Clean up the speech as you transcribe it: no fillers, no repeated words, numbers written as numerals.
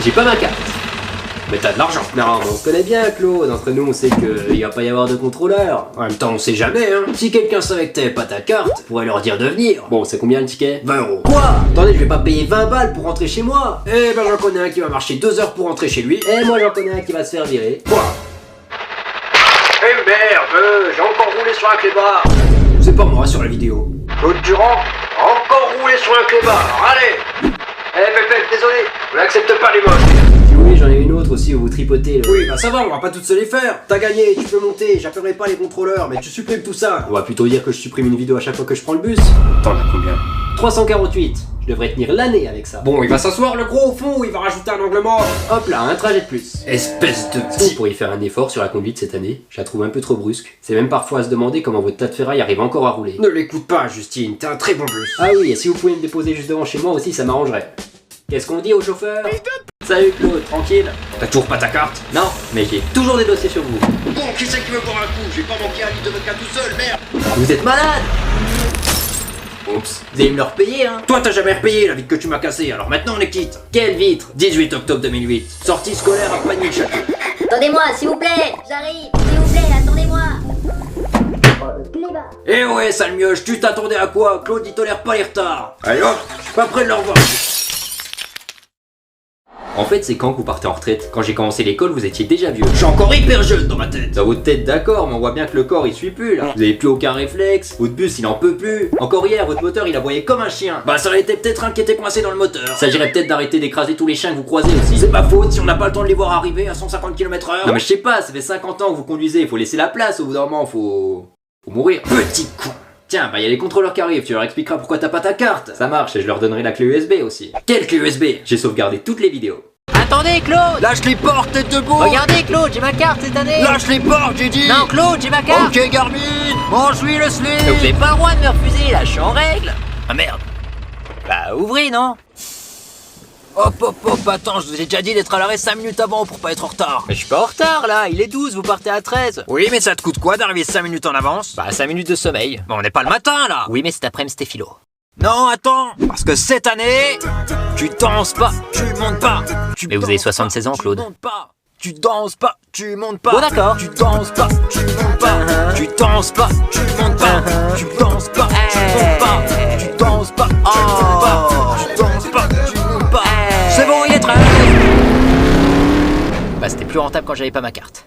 J'ai pas ma carte. Mais t'as de l'argent. Non, mais on se connaît bien, Claude. Entre nous, on sait qu'il va pas y avoir de contrôleur. En même temps, on sait jamais, hein. Si quelqu'un savait que t'avais pas ta carte, on pourrait leur dire de venir. Bon, c'est combien le ticket? 20 €. Quoi? Attendez, je vais pas payer 20 balles pour rentrer chez moi. Eh ben, j'en connais un qui va marcher 2 heures pour rentrer chez lui. Et moi, j'en connais un qui va se faire virer. Quoi? Eh merde, j'ai encore roulé sur un clébard. C'est pas moi sur la vidéo. Claude Durand, encore roulé sur un clébard. Allez. Eh Pépé, désolé, on n'accepte pas les moches. Si oui, j'en ai une autre aussi où vous tripotez. Là. Oui, bah ça va, on va pas toutes se les faire. T'as gagné, tu peux monter, j'appellerai pas les contrôleurs, mais tu supprimes tout ça. On va plutôt dire que je supprime une vidéo à chaque fois que je prends le bus. T'en as combien? 348. Je devrais tenir l'année avec ça. Bon, il va s'asseoir le gros au fond, il va rajouter un angle mort. Hop là, un trajet de plus. Espèce de petit. Vous pourriez faire un effort sur la conduite cette année. Je la trouve un peu trop brusque. C'est même parfois à se demander comment votre tas de ferraille arrive encore à rouler. Ne l'écoute pas, Justine, t'es un très bon bus. Ah oui, et si vous pouvez me déposer juste devant chez moi aussi, ça m'arrangerait. Qu'est-ce qu'on dit au chauffeur? Salut Claude, tranquille. T'as toujours pas ta carte? Non, mais j'ai toujours des dossiers sur vous. Bon, qui c'est qui veut boire un coup? J'ai pas manqué un litre de vodka tout seul, merde. Vous êtes malade? Oups, vous allez me le repayer, hein? Toi, t'as jamais repayé la vitre que tu m'as cassée, alors maintenant on est quitte. Quelle vitre? 18 octobre 2008. Sortie scolaire à Panier-le-Château. Attendez-moi, s'il vous plaît, j'arrive, s'il vous plaît, attendez-moi. Eh ouais, sale mioche, tu t'attendais à quoi? Claude, il tolère pas les retards. Allez hop, je suis pas prêt de le revoir. En fait, c'est quand que vous partez en retraite? Quand j'ai commencé l'école, vous étiez déjà vieux. Je suis encore hyper jeune dans ma tête. Dans votre tête, d'accord, mais on voit bien que le corps il suit plus là. Vous avez plus aucun réflexe, votre bus il en peut plus. Encore hier, votre moteur il aboyait comme un chien. Bah ça aurait été peut-être un qui était coincé dans le moteur. Ça s'agirait peut-être d'arrêter d'écraser tous les chiens que vous croisez aussi. C'est pas faute si on n'a pas le temps de les voir arriver à 150 km/h. Non mais je sais pas, ça fait 50 ans que vous conduisez, il faut laisser la place au bout d'un moment, faut mourir. Petit con. Tiens, bah y a les contrôleurs qui arrivent, tu leur expliqueras pourquoi t'as pas ta carte. Ça marche et je leur donnerai la clé USB aussi. Quelle clé USB? J'ai sauvegardé toutes les vidéos. Attendez Claude! Lâche les portes, tête debout! Regardez Claude, j'ai ma carte cette année! Lâche les portes, j'ai dit! Non Claude, j'ai ma carte! Ok Garmin, mange-lui le slip! Donc vous avez pas le droit de me refuser, là je suis en règle! Ah merde! Bah ouvrez non? Hop hop hop, attends, je vous ai déjà dit d'être à l'arrêt 5 minutes avant pour pas être en retard! Mais je suis pas en retard là, il est 12, vous partez à 13! Oui, mais ça te coûte quoi d'arriver 5 minutes en avance? Bah 5 minutes de sommeil. Bon, on n'est pas le matin là! Oui mais cet après-midi c'était philo. Non, attends! Parce que cette année, tu danses pas, tu montes pas! Mais vous avez 76 ans Claude. Tu montes pas! Tu danses pas, tu montes pas! Bon d'accord. Tu danses pas, tu montes pas! Tu danses pas, tu montes pas! Tu danses pas, tu montes pas! Tu danses pas, tu montes pas! Tu danses pas, tu montes pas! C'est bon, il est 13! Bah c'était plus rentable quand j'avais pas ma carte.